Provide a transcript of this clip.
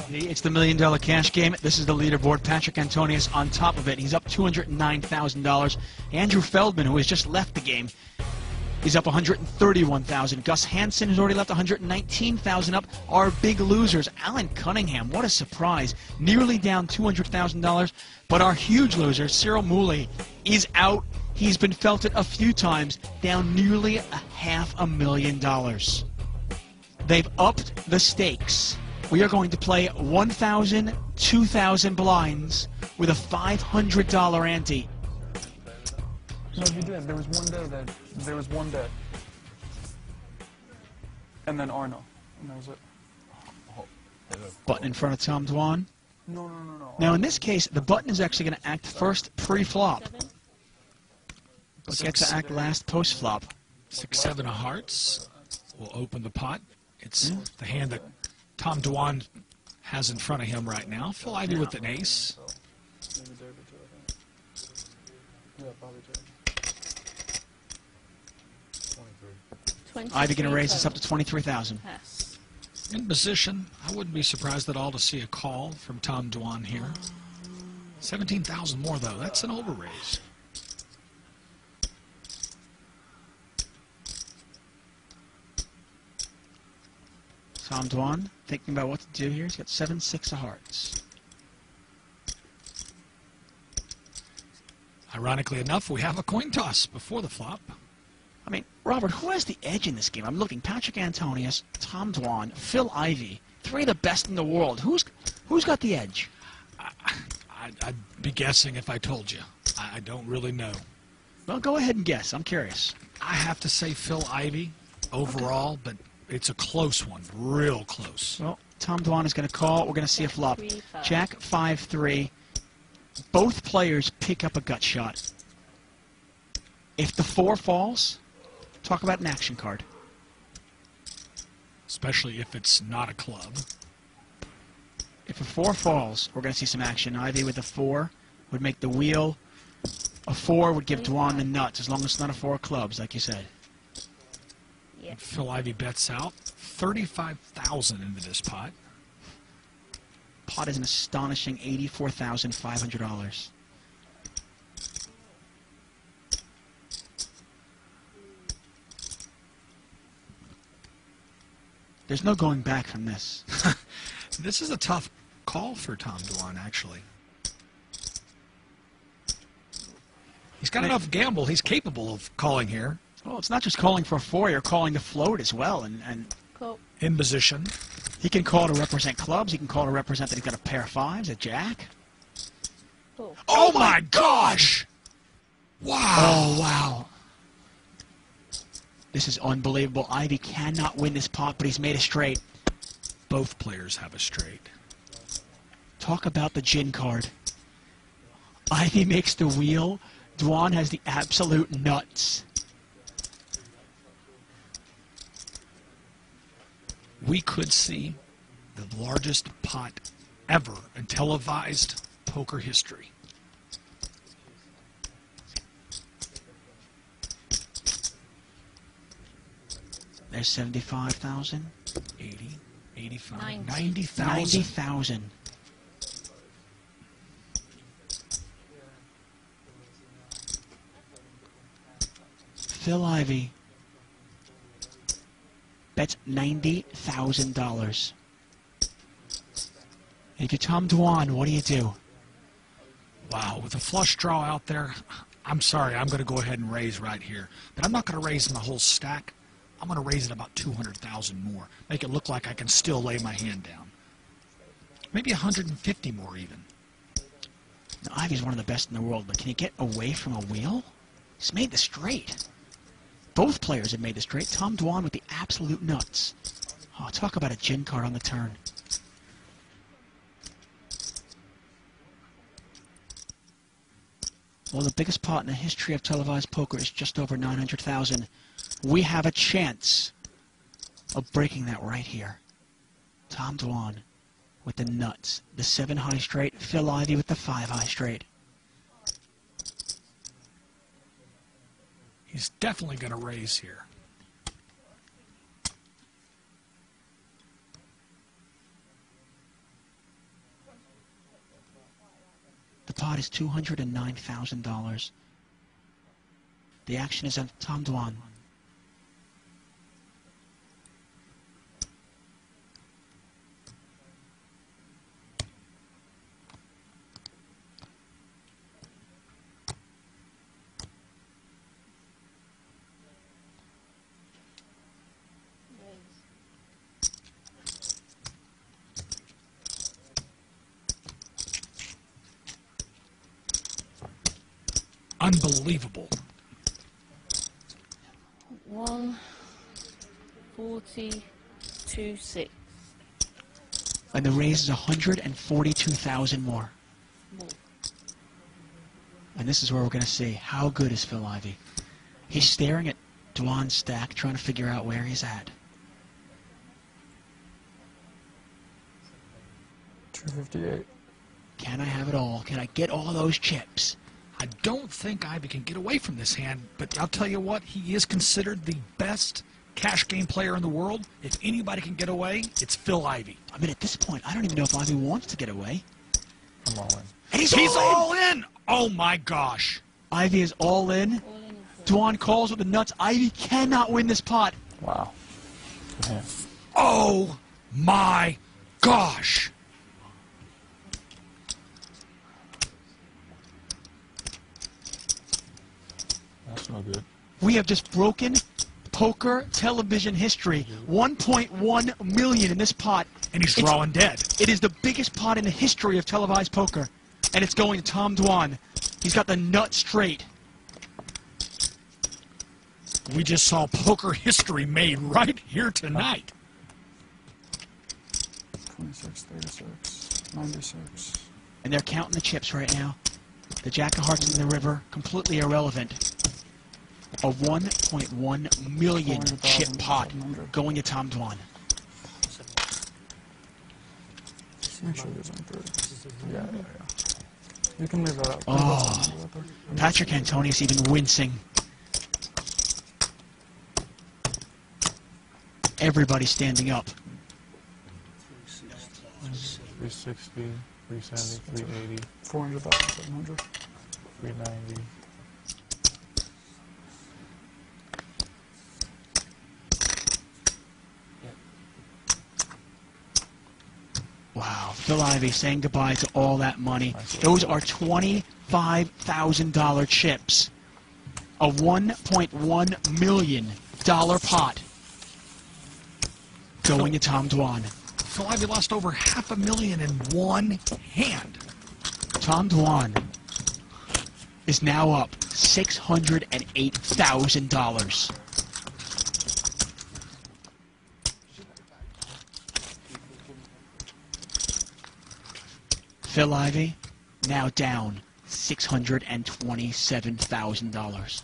It's the $1 million cash game. This is the leaderboard. Patrick Antonius on top of it. He's up $209,000. Andrew Feldman, who has just left the game, is up $131,000. Gus Hansen has already left $119,000 up. Our big losers, Alan Cunningham, what a surprise. Nearly down $200,000. But our huge loser, Cyril Mooley, is out. He's been felted a few times, down nearly $500,000. They've upped the stakes. We are going to play 1,000, 2,000 blinds with a $500 ante. No, you did. There was one day. And then Arno. And that was it. Button in front of Tom Dwan. No. Now, in this case, the button is actually going to act first pre-flop. But gets to act last post-flop. 6-7 of hearts will open the pot. It's the hand that Tom Dwan has in front of him right now. Phil Ivey with an ace. Ivey going to raise this up to 23,000. In position, I wouldn't be surprised at all to see a call from Tom Dwan here. 17,000 more though. That's an overraise. Tom Dwan thinking about what to do here. He's got 7-6 of hearts. Ironically enough, we have a coin toss before the flop. I mean, Robert, who has the edge in this game? I'm looking. Patrick Antonius, Tom Dwan, Phil Ivey. 3 of the best in the world. Who's got the edge? I'd be guessing if I told you. I don't really know. Well, go ahead and guess. I'm curious. I have to say Phil Ivey overall, but it's a close one. Real close. Well, Tom Dwan is going to call. We're going to see a flop. Jack 5-3. Both players pick up a gut shot. If the 4 falls, talk about an action card. Especially if it's not a club. If a 4 falls, we're going to see some action. Ivey with a 4 would make the wheel. A 4 would give Dwan the nuts, as long as it's not a 4 of clubs, like you said. Yep. Phil Ivey bets out 35,000 into this pot. Pot is an astonishing $84,500. There's no going back from this. This is a tough call for Tom Dwan, actually. He's got enough gamble. He's capable of calling here. Well, it's not just calling for a 4. You're calling the float as well. And cool. In position. He can call to represent clubs. He can call to represent that he's got a pair of 5s, a jack. Cool. Oh, my gosh! Wow. Oh, wow. This is unbelievable. Ivey cannot win this pot, but he's made a straight. Both players have a straight. Talk about the gin card. Ivey makes the wheel. Dwan has the absolute nuts. We could see the largest pot ever in televised poker history. There's 75,000. 80, 85, 90. 90,000. 90,000. Phil Ivey bets $90,000. If you're Tom Dwan, what do you do? Wow, with a flush draw out there, I'm sorry, I'm going to go ahead and raise right here. But I'm not going to raise my whole stack. I'm going to raise it about 200,000 more. Make it look like I can still lay my hand down. Maybe 150 more even. Now, Ivey's one of the best in the world, but can he get away from a wheel? He's made the straight. Both players have made the straight. Tom Dwan with the absolute nuts. Oh, talk about a gin card on the turn. Well, the biggest pot in the history of televised poker is just over 900,000. We have a chance of breaking that right here. Tom Dwan with the nuts. The 7 high straight. Phil Ivey with the 5 high straight. He's definitely going to raise here. pot is $209,000. The action is on Tom Dwan. Unbelievable. 142.6. And the raise is 142,000 more. And this is where we're going to see how good is Phil Ivey. He's staring at Dwan's stack, trying to figure out where he's at. 258. Can I have it all? Can I get all those chips? I don't think Ivey can get away from this hand, but I'll tell you what, he is considered the best cash game player in the world. If anybody can get away, it's Phil Ivey. I mean, at this point, I don't even know if Ivey wants to get away. I'm all in. And he's all in! Oh my gosh. Ivey is all in. Dwan calls with the nuts. Ivey cannot win this pot. Wow. Good hand. Oh my gosh. That's no good. We have just broken poker television history. 1.1 million in this pot. And he's drawing dead. It is the biggest pot in the history of televised poker. And it's going to Tom Dwan. He's got the nut straight. We just saw poker history made right here tonight. 26, 36, 96. And they're counting the chips right now. The Jack of Hearts in the river, completely irrelevant. A 1.1 million chip pot going to Tom Dwan. Make sure there's on 30. Yeah. You can leave that out. Oh, Patrick Antonius even wincing. Everybody standing up. 360, 370, 380, 400,700. 390. Wow, Phil Ivey saying goodbye to all that money. Those are $25,000 chips. A $1.1 million pot going to Tom Dwan. Phil Ivey lost over $500,000 in one hand. Tom Dwan is now up $608,000. Phil Ivey now down $627,000.